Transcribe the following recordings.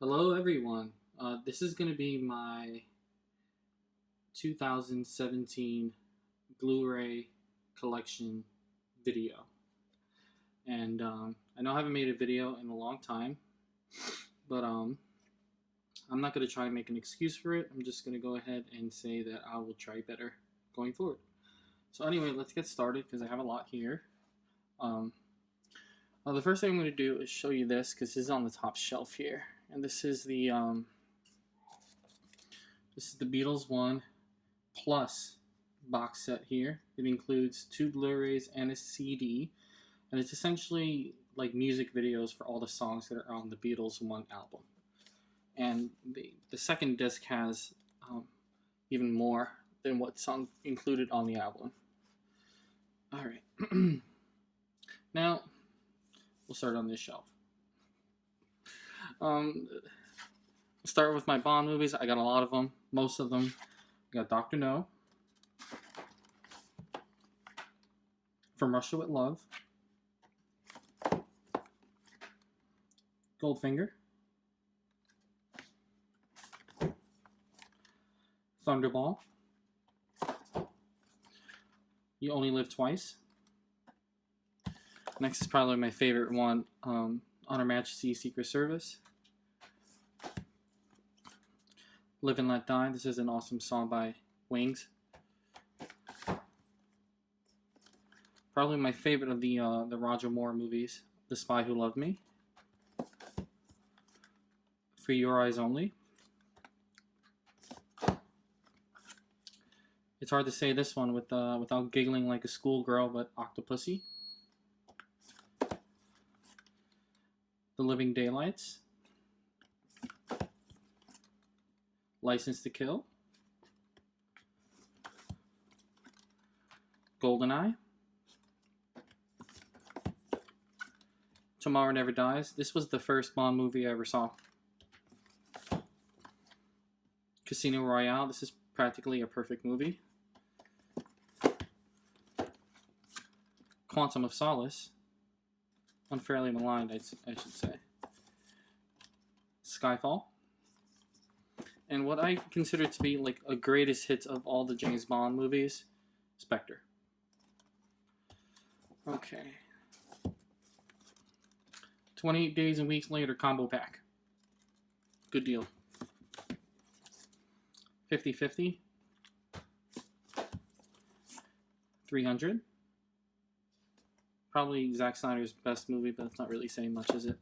Hello, everyone. This is going to be my 2017 Blu Ray Collection video. And I know I haven't made a video in a long time, but I'm not going to try to make an excuse for it. I'm just going to go ahead and say that I will try better going forward. So, anyway, let's get started because I have a lot here. The first thing I'm going to do is show you this because this is on the top shelf here. And this is the Beatles 1 Plus box set here. It includes 2 Blu-rays and a CD, and it's essentially like music videos for all the songs that are on the Beatles 1 album. And the second disc has even more than what's included on the album. All right, now we'll start on this shelf. Start with my Bond movies. I got a lot of them, most of them. I got Dr. No, From Russia with Love, Goldfinger, Thunderball, You Only Live Twice. Next is probably my favorite one, On Her Majesty's Secret Service. Live and Let Die. This is an awesome song by Wings. Probably my favorite of the Roger Moore movies, The Spy Who Loved Me, For Your Eyes Only. It's hard to say this one without giggling like a schoolgirl, but Octopussy. The Living Daylights. License to Kill. Goldeneye. Tomorrow Never Dies. This was the first Bond movie I ever saw. Casino Royale. This is practically a perfect movie. Quantum of Solace. Unfairly maligned, I should say. Skyfall. And what I consider to be like a greatest hits of all the James Bond movies, Spectre. Okay. 28 Days and Weeks Later combo pack. Good deal. 50/50. 300. Probably Zack Snyder's best movie, but it's not really saying much, is it?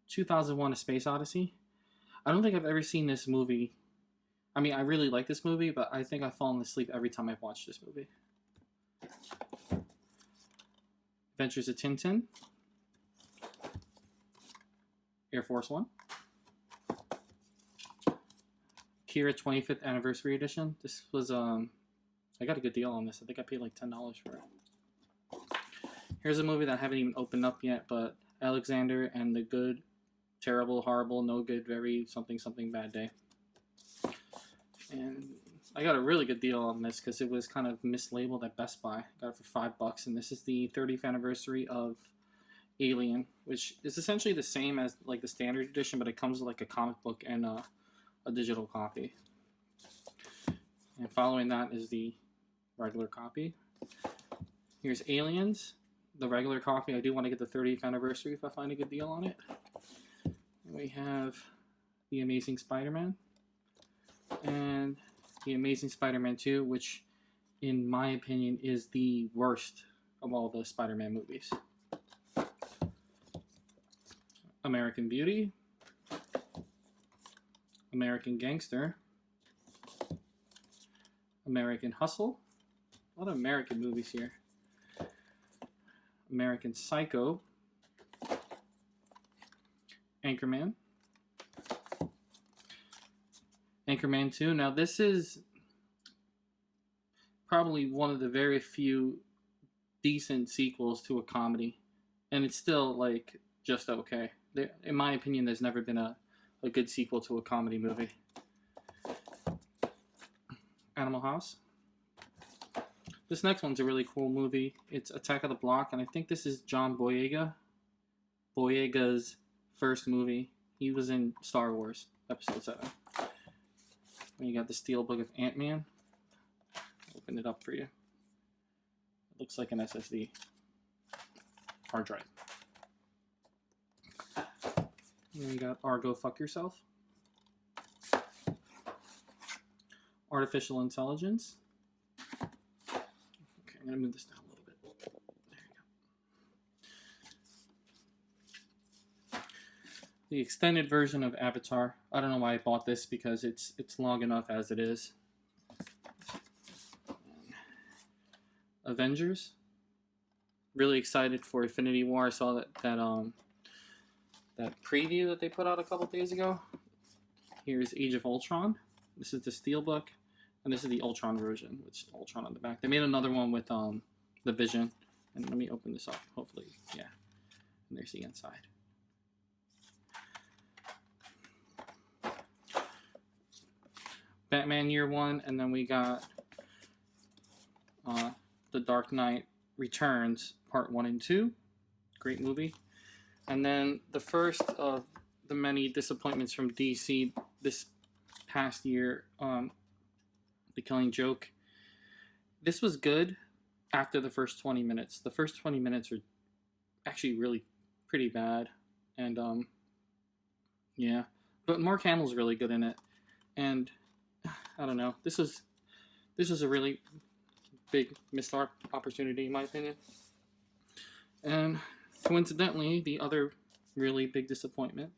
2001: A Space Odyssey. I don't think I've ever seen this movie. I mean, I really like this movie, but I think I've fallen asleep every time I've watched this movie. Adventures of Tintin. Air Force One. Kira 25th Anniversary Edition. This was, I got a good deal on this. I think I paid like $10 for it. Here's a movie that I haven't even opened up yet, but Alexander and the Good, Terrible, Horrible, No Good, Very, Something, Something Bad Day. And I got a really good deal on this because it was kind of mislabeled at Best Buy. I got it for $5, and this is the 30th anniversary of Alien, which is essentially the same as like the standard edition, but it comes with like a comic book and a digital copy. And following that is the regular copy. Here's Aliens, the regular copy. I do want to get the 30th anniversary if I find a good deal on it. And we have The Amazing Spider-Man and The Amazing Spider-Man 2, which in my opinion is the worst of all the Spider-Man movies. American Beauty, American Gangster, American Hustle. A lot of American movies here. American Psycho, Anchorman, Anchorman 2. Now this is probably one of the very few decent sequels to a comedy, and it's still like just okay. In my opinion, there's never been a good sequel to a comedy movie. Animal House. This next one's a really cool movie. It's Attack of the Block, and I think this is John Boyega's first movie. He was in Star Wars Episode 7. And you got the Steelbook of Ant-Man. Open it up for you. It looks like an SSD hard drive. And you got Argo Fuck Yourself. Artificial Intelligence. Okay, I'm going to move this down a little bit. There you go. The extended version of Avatar. I don't know why I bought this because it's long enough as it is. Avengers. Really excited for Infinity War. I saw that preview that they put out a couple days ago. Here's Age of Ultron. This is the Steelbook, and this is the Ultron version, which Ultron on the back. They made another one with the Vision, and let me open this up. Hopefully, yeah. And there's the inside. Batman Year One, and then we got The Dark Knight Returns Part 1 and 2. Great movie. And then the first of the many disappointments from DC this past year, The Killing Joke. This was good after the first 20 minutes. The first 20 minutes are actually really pretty bad. And, yeah. But Mark Hamill's really good in it. And, I don't know. This is a really big missed opportunity, in my opinion. And coincidentally, the other really big disappointment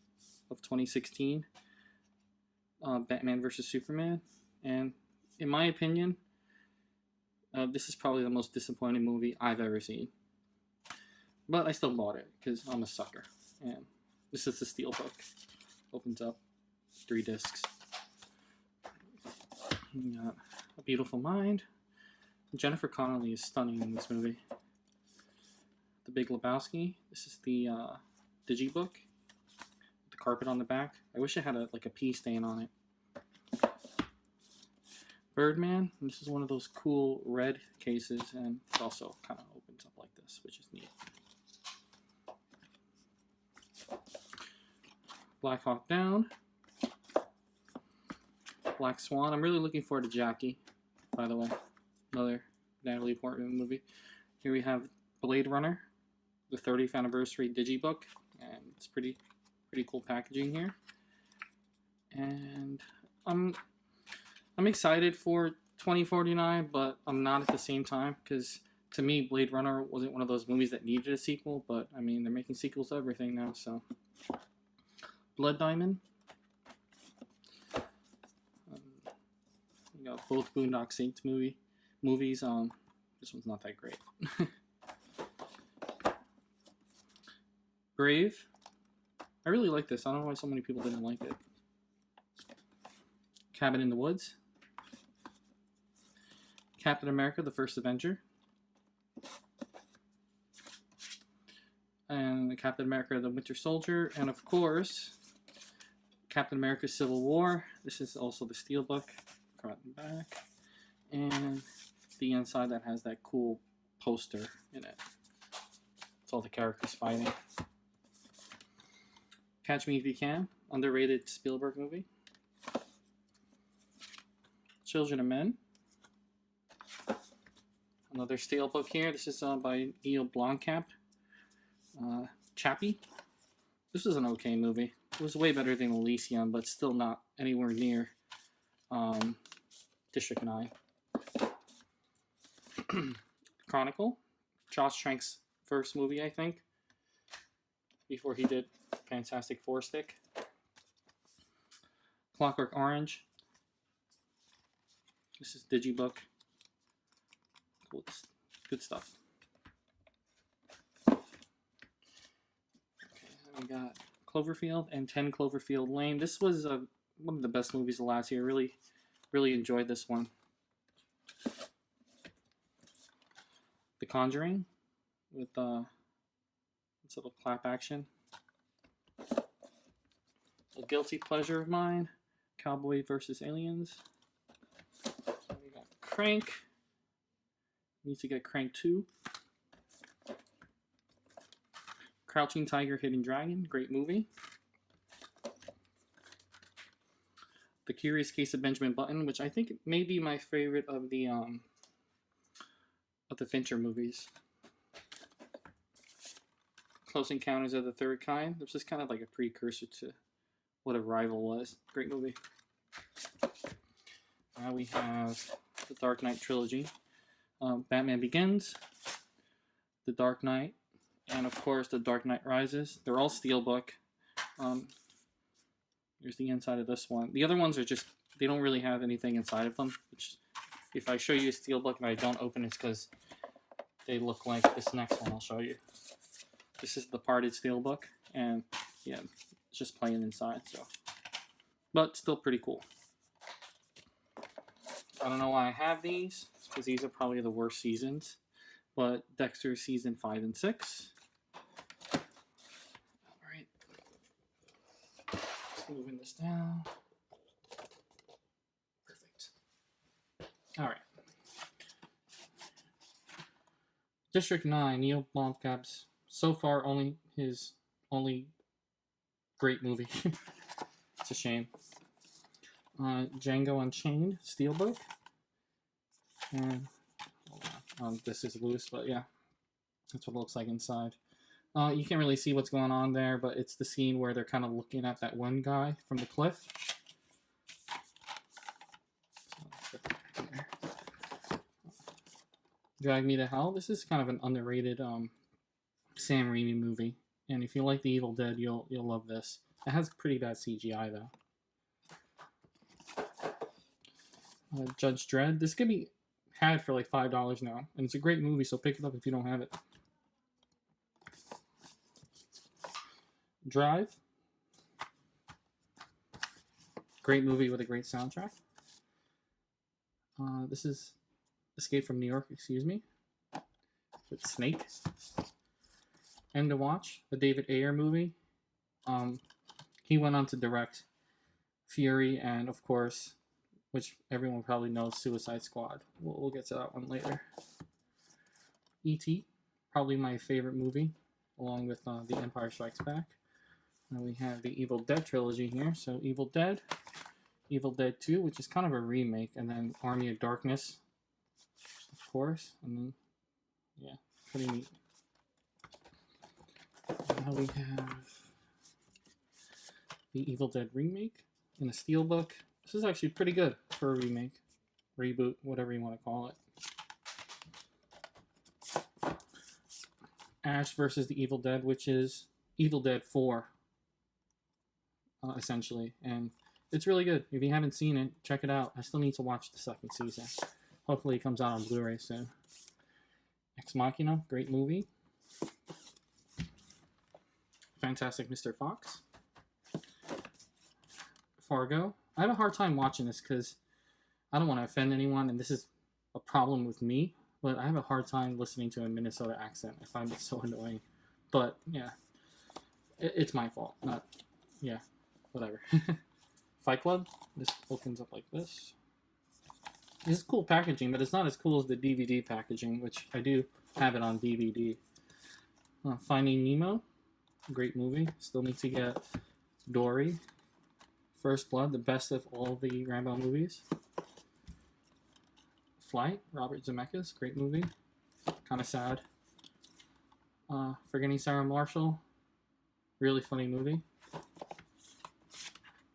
of 2016, Batman vs. Superman. And in my opinion, this is probably the most disappointing movie I've ever seen. But I still bought it because I'm a sucker. And this is the Steelbook. Opens up 3 discs. You got A Beautiful Mind. Jennifer Connelly is stunning in this movie. The Big Lebowski. This is the Digibook. The carpet on the back. I wish it had a pea stain on it. Birdman. And this is one of those cool red cases, and it also kind of opens up like this, which is neat. Black Hawk Down. Black Swan. I'm really looking forward to Jackie, by the way. Another Natalie Portman movie. Here we have Blade Runner, the 30th anniversary Digibook, and it's pretty cool packaging here. And I'm excited for 2049, but I'm not at the same time, because to me Blade Runner wasn't one of those movies that needed a sequel, but I mean they're making sequels to everything now. So Blood Diamond. We got both Boondock Saints movies. This one's not that great. Brave. I really like this. I don't know why so many people didn't like it. Cabin in the Woods. Captain America, the First Avenger. And the Captain America, the Winter Soldier. And of course, Captain America Civil War. This is also the Steelbook. Front and back. And the inside that has that cool poster in it. It's all the characters fighting. Catch Me If You Can, underrated Spielberg movie. Children of Men. Another Steelbook here. This is by Neil Blomkamp. Chappie. This is an okay movie. It was way better than Elysium, but still not anywhere near District 9. Chronicle. Josh Trank's first movie, I think, before he did Fantastic Four Stick. Clockwork Orange. This is Digibook. Cool, good stuff. Okay, then we got Cloverfield and 10 Cloverfield Lane. This was one of the best movies of last year. Really enjoyed this one. The Conjuring with this little clap action. A Guilty Pleasure of Mine. Cowboy vs. Aliens. We got Crank. Need to get Crank 2. Crouching Tiger, Hidden Dragon, great movie. The Curious Case of Benjamin Button, which I think may be my favorite of the Fincher movies. Close Encounters of the Third Kind. This is kind of like a precursor to what Arrival was. Great movie. Now we have the Dark Knight trilogy. Batman Begins, The Dark Knight, and of course The Dark Knight Rises. They're all steelbook. Here's the inside of this one. The other ones are just, they don't really have anything inside of them. Which, if I show you a steelbook and I don't open it, it's because they look like this next one I'll show you. This is the parted steelbook, and yeah, it's just plain inside, so. But still pretty cool. I don't know why I have these, because these are probably the worst seasons. But Dexter season 5 and 6. Alright. Just moving this down. Perfect. Alright. District 9, Neil Blomkamp's so far his only great movie. It's a shame. Django Unchained, steelbook. And this is loose, but yeah, that's what it looks like inside. You can't really see what's going on there, but it's the scene where they're kind of looking at that one guy from the cliff. Drag Me to Hell. This is kind of an underrated Sam Raimi movie, and if you like The Evil Dead, you'll love this. It has pretty bad CGI though. Judge Dredd. This could be had for like $5 now, and it's a great movie, so pick it up if you don't have it. Drive. Great movie with a great soundtrack. This is Escape from New York, excuse me, with Snake. End to Watch, the David Ayer movie. He went on to direct Fury and, of course, which everyone probably knows, Suicide Squad. We'll get to that one later. E.T., probably my favorite movie, along with The Empire Strikes Back. And we have the Evil Dead trilogy here. So Evil Dead 2, which is kind of a remake, and then Army of Darkness, of course. And then, yeah, pretty neat. Now we have the Evil Dead remake in a steelbook. This is actually pretty good for a remake, reboot, whatever you want to call it. Ash versus the Evil Dead, which is Evil Dead 4, essentially. And it's really good. If you haven't seen it, check it out. I still need to watch the second season. Hopefully it comes out on Blu Ray soon. Ex Machina, great movie. Fantastic Mr. Fox. Fargo. I have a hard time watching this because I don't want to offend anyone, and this is a problem with me, but I have a hard time listening to a Minnesota accent. I find it so annoying. But, yeah, it's my fault. Not, yeah, whatever. Fight Club. This opens up like this. This is cool packaging, but it's not as cool as the DVD packaging, which I do have it on DVD. Finding Nemo. Great movie. Still need to get Dory. First Blood, the best of all the Rambo movies. Flight, Robert Zemeckis, great movie. Kind of sad. Forgetting Sarah Marshall, really funny movie.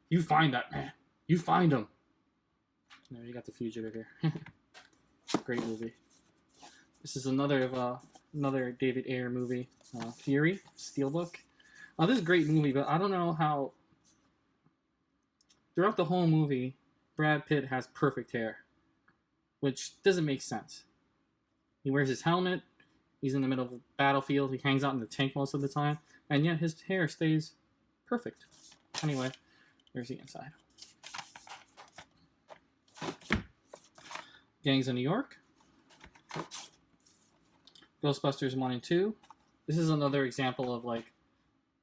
You find that man. You find him. There, you got The Fugitive here. Great movie. This is another David Ayer movie. Fury, steelbook. This is a great movie, but I don't know how. Throughout the whole movie, Brad Pitt has perfect hair, which doesn't make sense. He wears his helmet, he's in the middle of a battlefield, he hangs out in the tank most of the time, and yet his hair stays perfect. Anyway, there's the inside. Gangs of New York. Ghostbusters 1 and 2. This is another example of like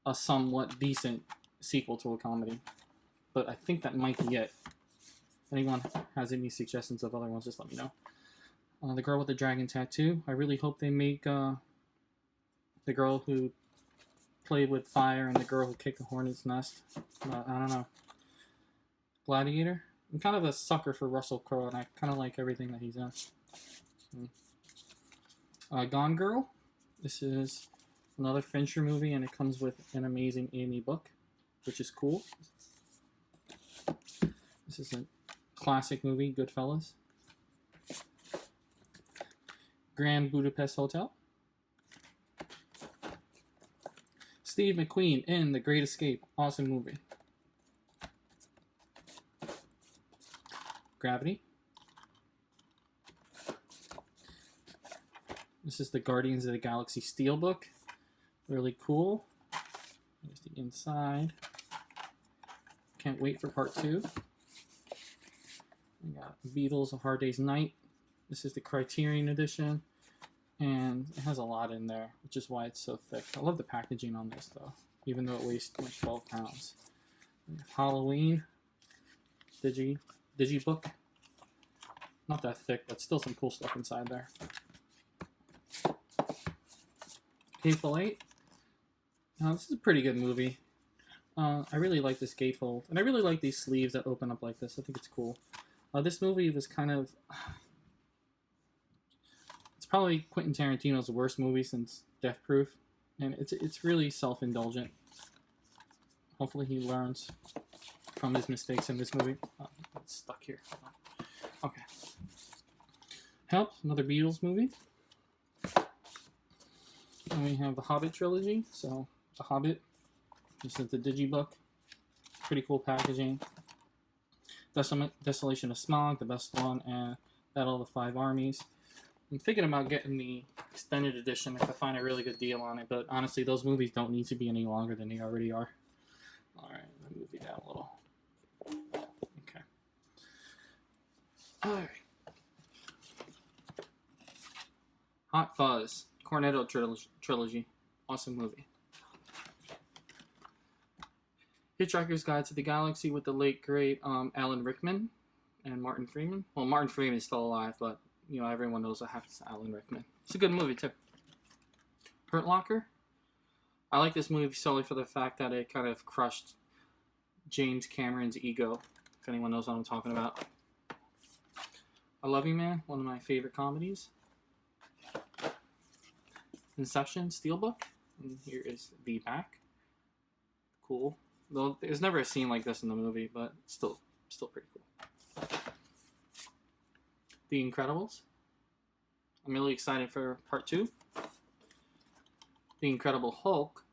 a somewhat decent sequel to a comedy. But I think that might be it. If anyone has any suggestions of other ones, just let me know. The Girl with the Dragon Tattoo. I really hope they make the girl who Play with Fire and The Girl Who Kicked the Hornet's Nest. I don't know. Gladiator. I'm kind of a sucker for Russell Crowe, and I kind of like everything that he's in. Gone Girl. This is another Fincher movie, and it comes with an amazing Amy book, which is cool. This is a classic movie, Goodfellas. Grand Budapest Hotel. Steve McQueen in The Great Escape. Awesome movie. Gravity. This is the Guardians of the Galaxy Steelbook. Really cool. There's the inside. Can't wait for part 2. We got Beatles, A Hard Day's Night. This is the Criterion edition. And it has a lot in there, which is why it's so thick. I love the packaging on this, though, even though it weighs like 12 pounds. We have Halloween. Digibook. Not that thick, but still some cool stuff inside there. Hateful Eight. Now, this is a pretty good movie. I really like this gatefold. And I really like these sleeves that open up like this. I think it's cool. This movie was kind of... It's probably Quentin Tarantino's worst movie since Death Proof. And it's really self-indulgent. Hopefully he learns from his mistakes in this movie. Oh, it's stuck here. Okay. Help, another Beatles movie. And we have the Hobbit trilogy. So, The Hobbit. This is the Digibook. Pretty cool packaging. Desolation of Smog, the best one, and Battle of the Five Armies. I'm thinking about getting the extended edition if I find a really good deal on it, but honestly, those movies don't need to be any longer than they already are. Alright, let me move you down a little. Okay. Alright. Hot Fuzz, Cornetto trilogy. Awesome movie. Hitchhiker's Guide to the Galaxy with the late, great Alan Rickman and Martin Freeman. Well, Martin Freeman is still alive, but, you know, everyone knows what happens to Alan Rickman. It's a good movie, too. Hurt Locker. I like this movie solely for the fact that it kind of crushed James Cameron's ego, if anyone knows what I'm talking about. I Love You Man, one of my favorite comedies. Inception, Steelbook. And here is the back. Cool. Though there's never a scene like this in the movie, but still pretty cool. The Incredibles. I'm really excited for part 2. The Incredible Hulk.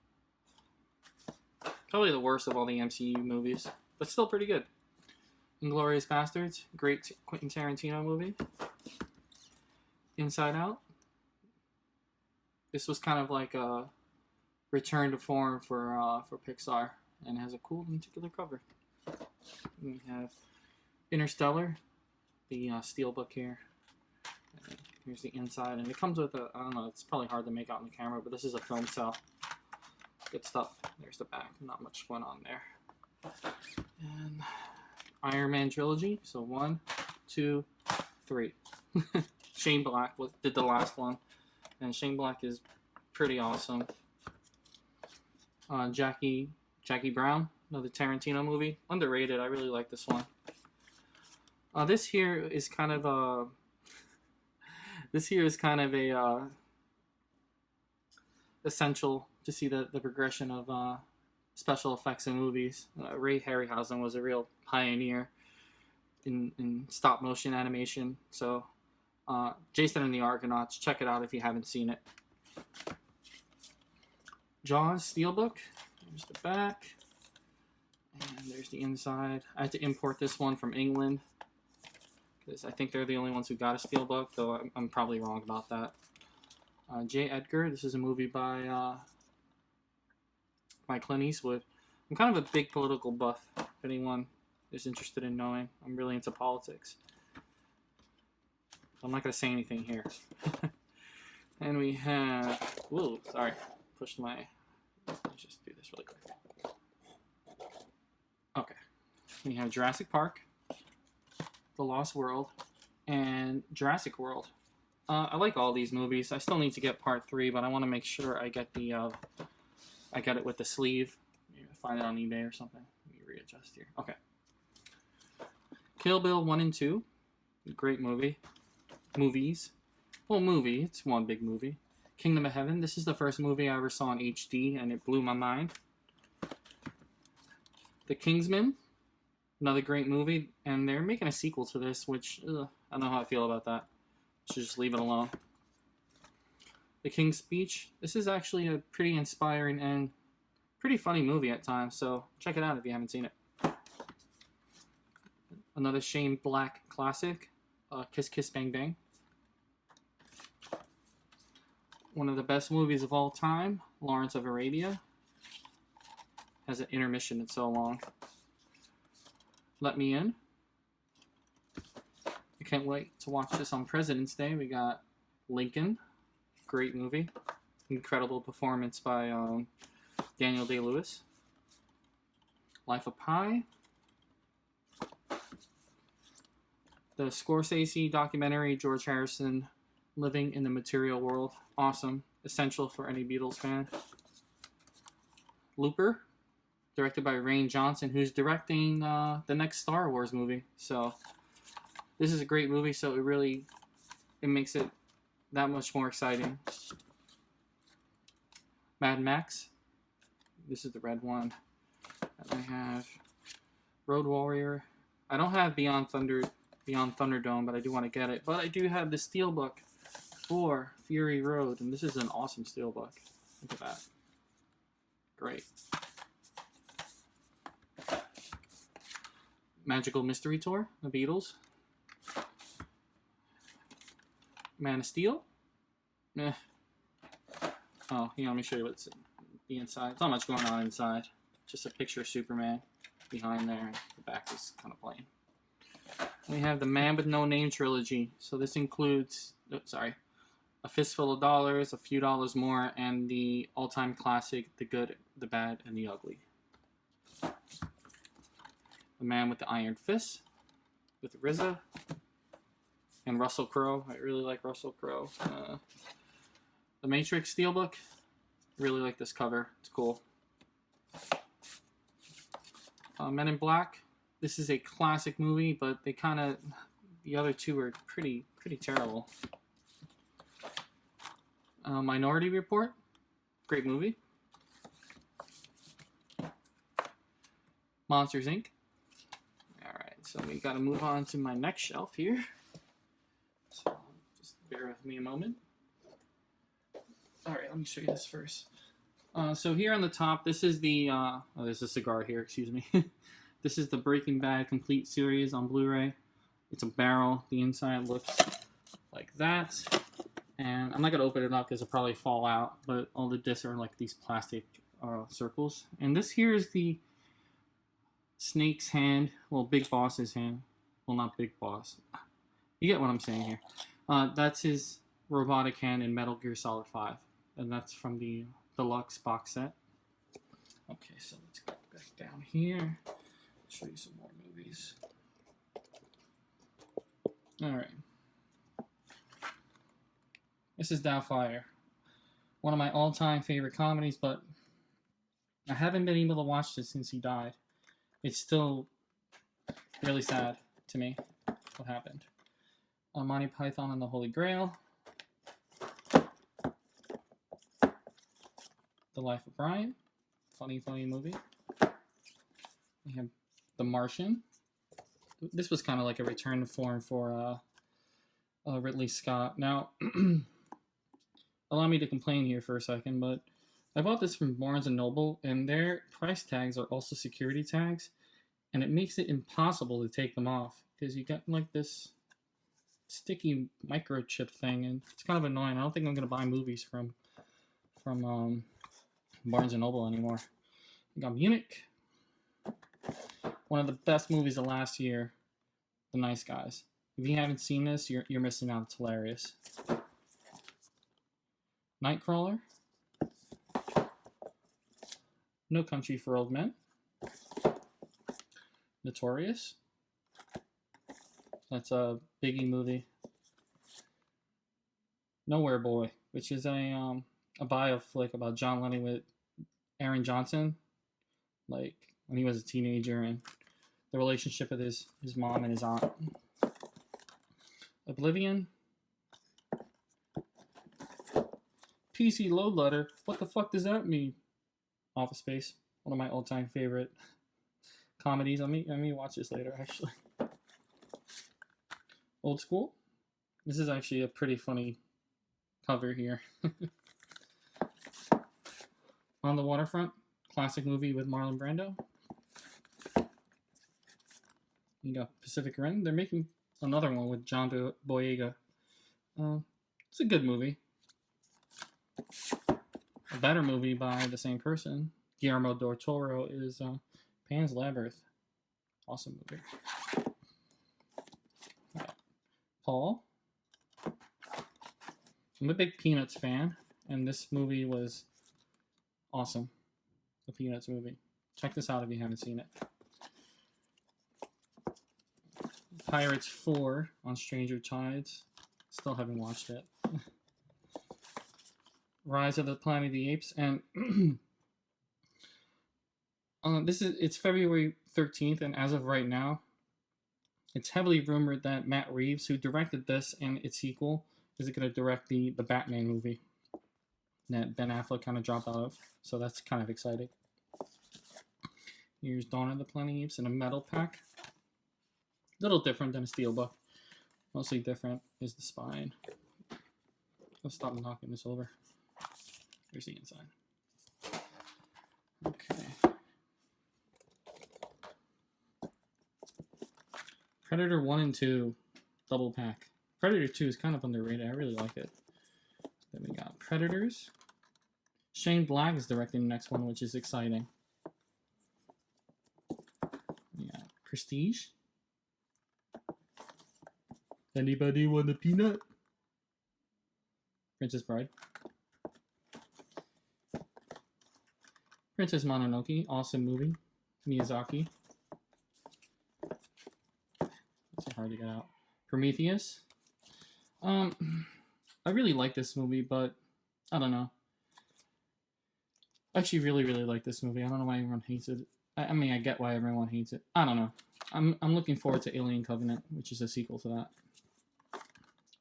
Probably the worst of all the MCU movies, but still pretty good. Inglourious Bastards, great Quentin Tarantino movie. Inside Out. This was kind of like a return to form for Pixar, and has a cool lenticular cover. We have Interstellar, the Steelbook here. And here's the inside, and it comes with a, I don't know, it's probably hard to make out on the camera, but this is a film cell. Good stuff. There's the back. Not much going on there. And Iron Man trilogy. So 1, 2, 3. Shane Black did the last one, and Shane Black is pretty awesome. Jackie Brown, another Tarantino movie. Underrated. I really like this one. This here is kind of a essential to see the progression of special effects in movies. Ray Harryhausen was a real pioneer in stop motion animation. So Jason and the Argonauts, check it out if you haven't seen it. Jaws Steelbook. There's the back. And there's the inside. I had to import this one from England, because I think they're the only ones who got a Steelbook, though I'm probably wrong about that. J. Edgar. This is a movie by Clint Eastwood. I'm kind of a big political buff, if anyone is interested in knowing. I'm really into politics. So I'm not going to say anything here. And we have... Whoa, sorry. Pushed my... Let's just do this really quick. Okay. We have Jurassic Park, The Lost World, and Jurassic World. I like all these movies. I still need to get part 3, but I want to make sure I get the I got it with the sleeve. Maybe find it on eBay or something. Let me readjust here. Okay. Kill Bill 1 and 2. Great movie. Movies. Well, movie. It's one big movie. Kingdom of Heaven. This is the first movie I ever saw in HD, and it blew my mind. The Kingsman. Another great movie. And they're making a sequel to this, which, I don't know how I feel about that. Should just leave it alone. The King's Speech. This is actually a pretty inspiring and pretty funny movie at times, so check it out if you haven't seen it. Another Shane Black classic, Kiss Kiss Bang Bang. One of the best movies of all time, Lawrence of Arabia. Has an intermission, it's so long. Let Me In. I can't wait to watch this on President's Day. We got Lincoln, great movie. Incredible performance by Daniel Day-Lewis. Life of Pi. The Scorsese documentary, George Harrison, Living in the Material World. Awesome. Essential for any Beatles fan. Looper, directed by Rian Johnson, who's directing the next Star Wars movie. So this is a great movie, so it makes it that much more exciting. Mad Max. This is the red one. And I have Road Warrior. I don't have Beyond Thunderdome, but I do want to get it. But I do have the Steelbook for Fury Road, and this is an awesome Steelbook. Look at that. Great. Magical Mystery Tour, the Beatles. Man of Steel. Oh, here, let me show you what's the inside. It's not much going on inside. Just a picture of Superman behind there. The back is kind of plain. We have the Man with No Name trilogy. So this includes, A Fistful of Dollars, A Few Dollars More, and the all-time classic, The Good, the Bad, and the Ugly. The Man with the Iron Fist, with RZA, and Russell Crowe. I really like Russell Crowe. The Matrix Steelbook. Really like this cover. It's cool. Men in Black. This is a classic movie, but the other two are pretty terrible. Minority Report. Great movie. Monsters, Inc. Alright, so we gotta move on to my next shelf here. So just bear with me a moment. Alright, let me show you this first. So here on the top, this is the, there's a cigar here, excuse me. This is the Breaking Bad Complete Series on Blu-ray. It's a barrel. The inside looks like that. And I'm not going to open it up because it'll probably fall out, but all the discs are like these plastic circles. And this here is the Snake's hand, well, Big Boss's hand. Well, not Big Boss. You get what I'm saying here. That's his robotic hand in Metal Gear Solid 5. And that's from the deluxe box set. Okay, so let's go back down here. Show you some more movies. Alright. This is Doubtfire. One of my all-time favorite comedies, but I haven't been able to watch this since he died. It's still really sad to me what happened. Monty Python and the Holy Grail. The Life of Brian. Funny movie. We have The Martian. This was kind of like a return to form for Ridley Scott. Now, allow me to complain here for a second, but I bought this from Barnes & Noble, and their price tags are also security tags, and it makes it impossible to take them off, because you got like this sticky microchip thing, and it's kind of annoying. I don't think I'm going to buy movies from Barnes & Noble anymore. We got Munich. One of the best movies of last year, The Nice Guys. If you haven't seen this, you're missing out. It's hilarious. Nightcrawler. No Country for Old Men. Notorious. That's a Biggie movie. Nowhere Boy, which is a bio flick about John Lennon Aaron Johnson, like when he was a teenager, and the relationship with his mom and his aunt. Oblivion. PC load letter. What the fuck does that mean? Office Space. One of my all-time favorite comedies. Let me watch this later, actually. Old School. This is actually a pretty funny cover here. On the Waterfront. Classic movie with Marlon Brando. You got Pacific Rim. They're making another one with John Boyega. It's a good movie. A better movie by the same person, Guillermo del Toro, is Pan's Labyrinth. Awesome movie. Right. Paul. I'm a big Peanuts fan, and this movie was awesome. The Peanuts movie. Check this out if you haven't seen it. Pirates 4 on Stranger Tides. Still haven't watched it. Rise of the Planet of the Apes, and it's February 13th, and as of right now, it's heavily rumored that Matt Reeves, who directed this and its sequel, is going to direct the Batman movie that Ben Affleck kind of dropped out of. So that's kind of exciting. Here's Dawn of the Planet of the Apes in a metal pack. A little different than a steelbook. Mostly different is the spine. I'll stop knocking this over. Here's the inside. Okay. Predator 1 and 2 double pack. Predator 2 is kind of underrated. I really like it. Then we got Predators. Shane Black is directing the next one, which is exciting. Yeah, Prestige. Anybody want a peanut? Princess Bride. Princess Mononoke, awesome movie. Miyazaki. It's hard to get out. Prometheus. I really like this movie, but I don't know. I actually really like this movie. I don't know why everyone hates it. I mean, I get why everyone hates it. I don't know. I'm looking forward to Alien Covenant, which is a sequel to that.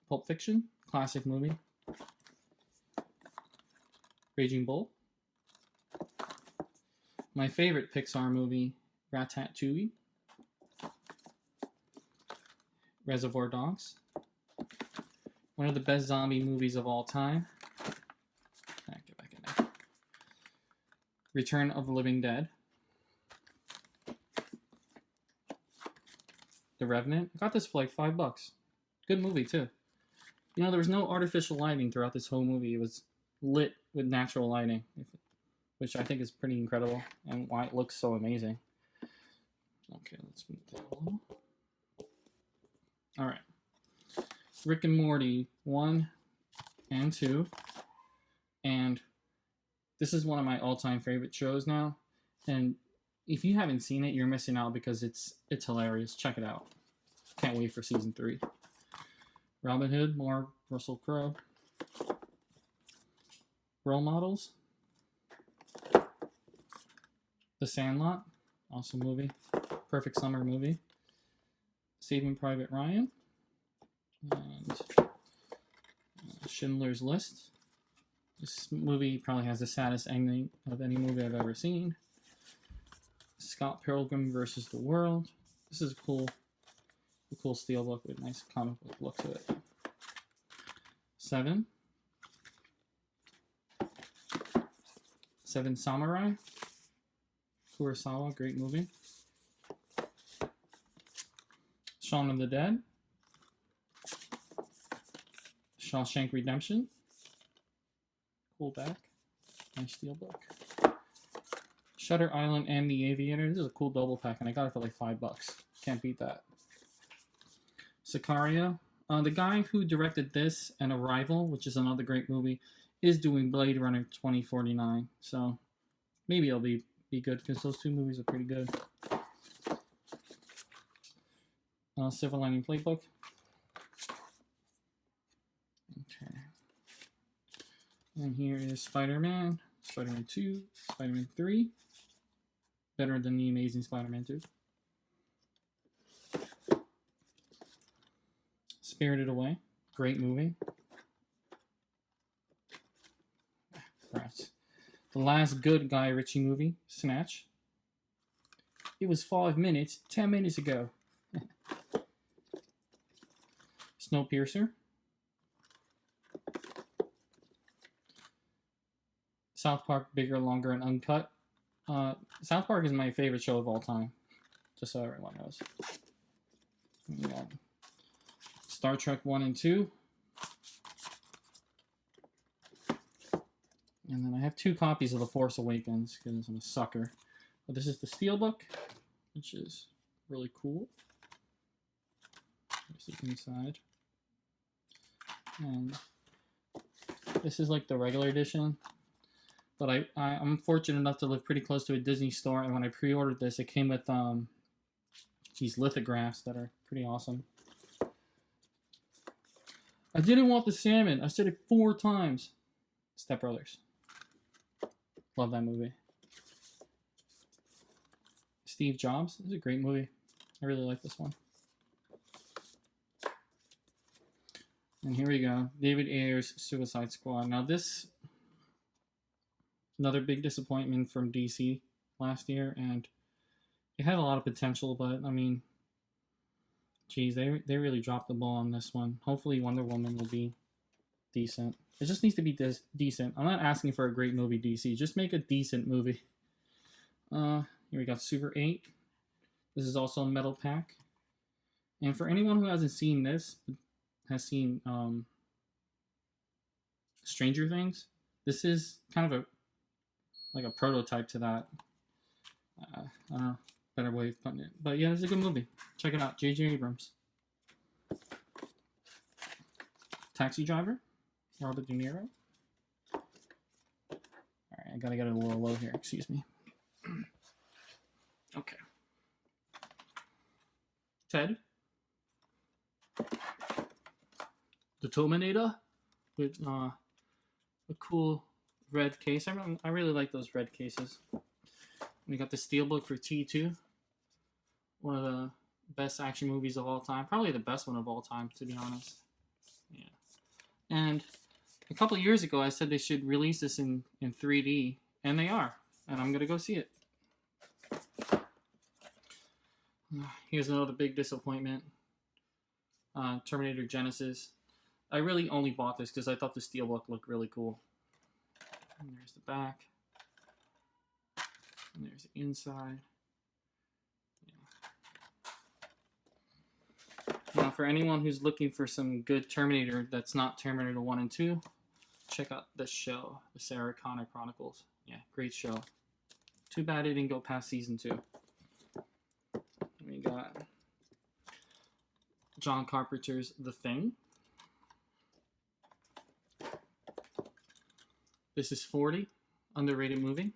Pulp Fiction, classic movie. Raging Bull. My favorite Pixar movie, Ratatouille. Reservoir Dogs. One of the best zombie movies of all time. Get back in there. Return of the Living Dead. The Revenant. I got this for like $5. Good movie too. You know, there was no artificial lighting throughout this whole movie. It was lit with natural lighting, which I think is pretty incredible and why it looks so amazing. Okay, let's move that along. All right. Rick and Morty 1 and 2. And this is one of my all-time favorite shows now. And if you haven't seen it, you're missing out because it's hilarious. Check it out. Can't wait for season 3. Robin Hood, more Russell Crowe. Role Models. The Sandlot, awesome movie. Perfect summer movie. Saving Private Ryan. And Schindler's List. This movie probably has the saddest ending of any movie I've ever seen. Scott Pilgrim versus the World. This is a cool steelbook with a nice comic book look to it. 7. 7 Samurai. Kurosawa, great movie. Shaun of the Dead. Shawshank Redemption. Cool back. Nice steelbook. Shutter Island and The Aviator. This is a cool double pack, and I got it for like $5. Can't beat that. Sicario. The guy who directed this and Arrival, which is another great movie, is doing Blade Runner 2049. So maybe it'll be good because those two movies are pretty good. Silver Lining Playbook. Okay. And here is Spider-Man. Spider-Man 2, Spider-Man 3. Better than the Amazing Spider-Man 2. Spirited Away. Great movie. Right. The last good Guy Ritchie movie, Snatch. It was 5 minutes, 10 minutes ago. Snowpiercer. South Park, Bigger, Longer, and Uncut. South Park is my favorite show of all time. Just so everyone knows. Yeah. Star Trek 1 and 2. And then I have 2 copies of The Force Awakens because I'm a sucker. But this is the Steelbook, which is really cool. Here's the inside. And this is like the regular edition. But I'm fortunate enough to live pretty close to a Disney store, and when I pre-ordered this, it came with these lithographs that are pretty awesome. I didn't want the salmon. I said it 4 times. Step Brothers. Love that movie. Steve Jobs. This is a great movie. I really like this one. And here we go. David Ayer's Suicide Squad. Now this, another big disappointment from DC last year, and it had a lot of potential, but I mean, geez, they really dropped the ball on this one. Hopefully Wonder Woman will be decent. It just needs to be decent. I'm not asking for a great movie, DC. Just make a decent movie. Here we got Super 8. This is also a metal pack. And for anyone who hasn't seen this, has seen Stranger Things, this is kind of like a prototype to that. I don't know, better way of putting it. But yeah, it's a good movie. Check it out. J.J. Abrams. Taxi Driver. Robert De Niro. Alright, I gotta get it a little low here. Excuse me. Okay. Ted. The Terminator with a cool red case. I really like those red cases. We got the Steelbook for T2. One of the best action movies of all time. Probably the best one of all time, to be honest. Yeah. And a couple of years ago, I said they should release this in 3D, and they are. And I'm going to go see it. Here's another big disappointment. Terminator Genesis. I really only bought this because I thought the Steelbook looked really cool. And there's the back. And there's the inside. Yeah. Now, for anyone who's looking for some good Terminator that's not Terminator 1 and 2, check out this show, the Sarah Connor Chronicles. Yeah, great show. Too bad it didn't go past season 2. We got John Carpenter's The Thing. This is 40, underrated movie.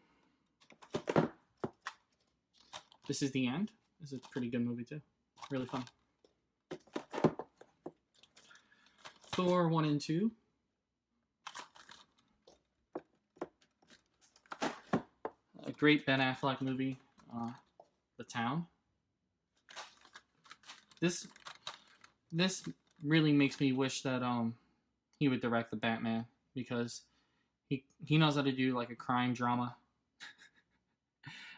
This is The End. This is a pretty good movie too. Really fun. Thor 1 and 2. A great Ben Affleck movie, The Town. This really makes me wish that he would direct the Batman, because he knows how to do like a crime drama.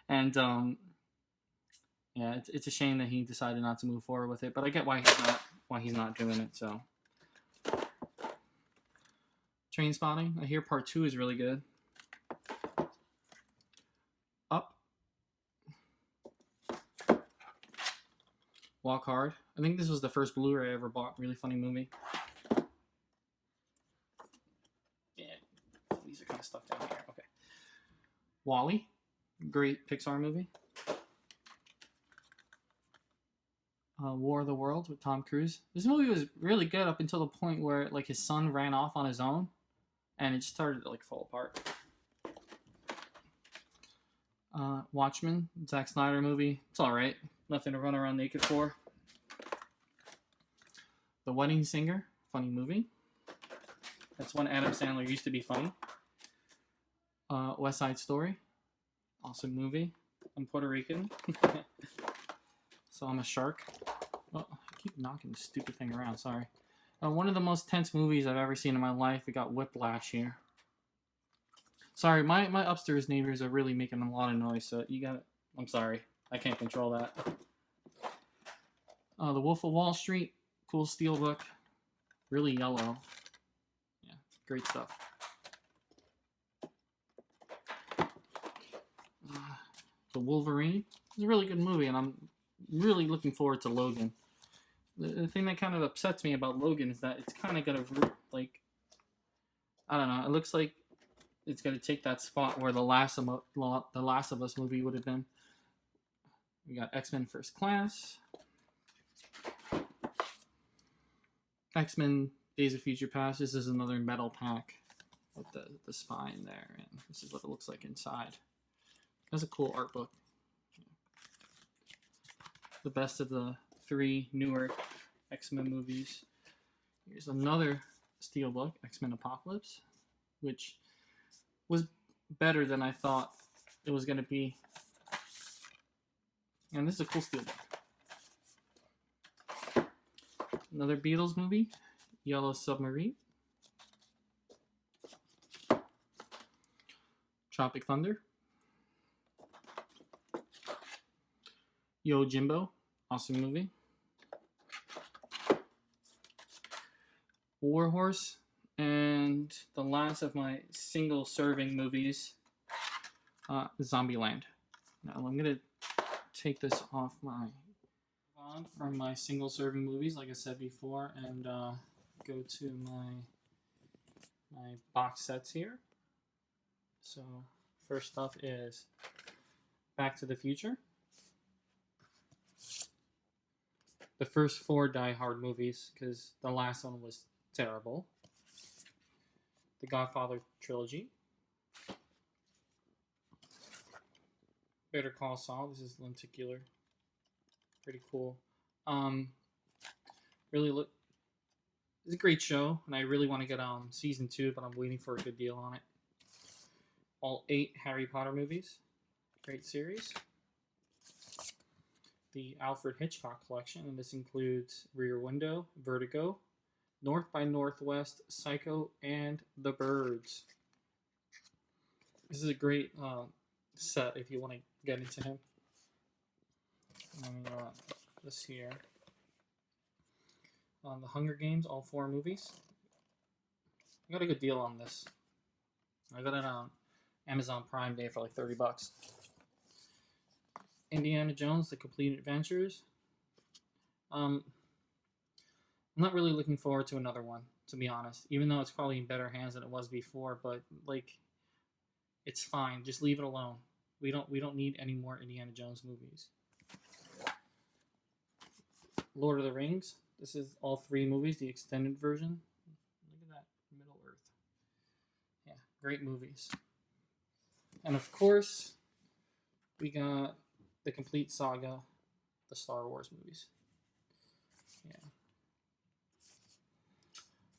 And yeah, it's a shame that he decided not to move forward with it, but I get why he's not doing it. So Trainspotting, I hear part 2 is really good. Up. Walk Hard. I think this was the first Blu Ray I ever bought. Really funny movie. Yeah, these are kind of stuck down here. Okay. Wall-E. Great Pixar movie. War of the Worlds with Tom Cruise. This movie was really good up until the point where like his son ran off on his own, and it just started to like fall apart. Watchmen, Zack Snyder movie. It's all right. Nothing to run around naked for. The Wedding Singer, funny movie. That's when Adam Sandler used to be funny. West Side Story. Awesome movie. I'm Puerto Rican. So I'm a shark. Oh, I keep knocking this stupid thing around, sorry. One of the most tense movies I've ever seen in my life. We got Whiplash here. Sorry, my upstairs neighbors are really making a lot of noise, so you got. I'm sorry, I can't control that. The Wolf of Wall Street, cool steelbook, really yellow. Yeah, great stuff. The Wolverine is a really good movie, and I'm really looking forward to Logan. The thing that kind of upsets me about Logan is that it's kind of gonna, like, I don't know. It looks like it's gonna take that spot where the Last of Us movie would have been. We got X-Men First Class, X-Men Days of Future Past. This is another metal pack with the spine there, and this is what it looks like inside. That's a cool art book. The best of the 3 newer X-Men movies. Here's another steelbook, X-Men Apocalypse, which was better than I thought it was going to be. And this is a cool steelbook. Another Beatles movie, Yellow Submarine. Tropic Thunder. Yo Jimbo, awesome movie. War Horse, and the last of my single serving movies, Zombieland. Now I'm gonna take this off from my single serving movies, like I said before, and go to my box sets here. So first up is Back to the Future. The first 4 Die Hard movies, because the last one was terrible. The Godfather trilogy. Better Call Saul. This is lenticular. Pretty cool. It's a great show, and I really want to get on season 2, but I'm waiting for a good deal on it. All 8 Harry Potter movies. Great series. The Alfred Hitchcock collection, and this includes Rear Window, Vertigo, North by Northwest, Psycho, and The Birds. This is a great set if you want to get into him. And this here. The Hunger Games, all 4 movies. I got a good deal on this. I got it on Amazon Prime Day for like $30. Indiana Jones, The Complete Adventures. I'm not really looking forward to another one, to be honest. Even though it's probably in better hands than it was before, but like, it's fine. Just leave it alone. We don't need any more Indiana Jones movies. Lord of the Rings. This is all 3 movies, the extended version. Look at that, Middle Earth. Yeah, great movies. And of course, we got the complete saga, the Star Wars movies. Yeah.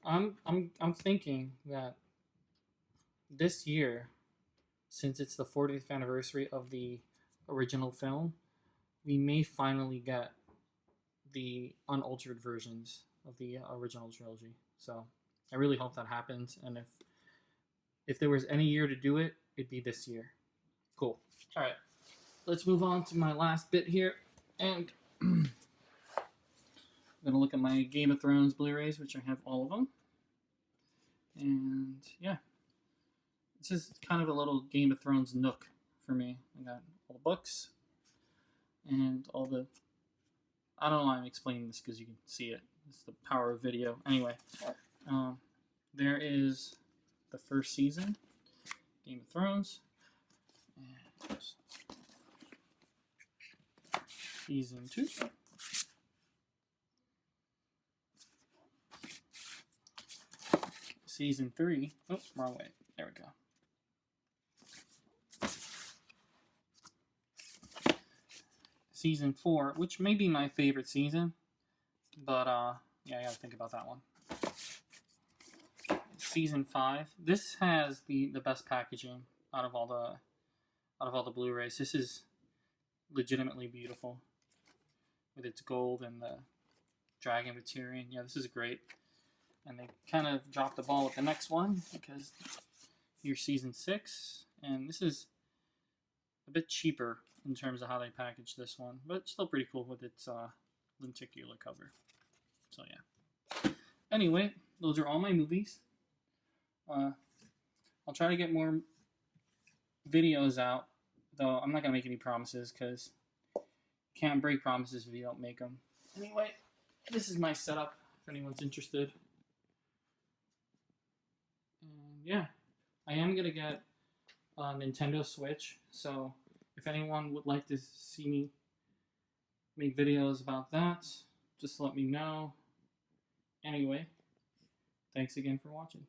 I'm thinking that this year, since it's the 40th anniversary of the original film, we may finally get the unaltered versions of the original trilogy. So I really hope that happens, and if there was any year to do it, it'd be this year. Cool. All right. Let's move on to my last bit here, and I'm going to look at my Game of Thrones Blu-rays, which I have all of them. And yeah, this is kind of a little Game of Thrones nook for me. I got all the books and all the... I don't know why I'm explaining this because you can see it. It's the power of video. Anyway, there is the first season, Game of Thrones. And season 2. Season 3. Oh, wrong way. There we go. Season 4, which may be my favorite season, but yeah, I gotta think about that one. Season 5. This has the best packaging out of all the Blu-rays. This is legitimately beautiful with its gold and the dragon with Tyrion. Yeah, this is great. And they kind of dropped the ball with the next one because here's season 6, and this is a bit cheaper in terms of how they package this one, but still pretty cool with its lenticular cover. So yeah. Anyway, those are all my movies. I'll try to get more videos out, though I'm not gonna make any promises because you can't break promises if you don't make them. Anyway, this is my setup if anyone's interested. And yeah, I am gonna get a Nintendo Switch, so if anyone would like to see me make videos about that, just let me know. Anyway, thanks again for watching.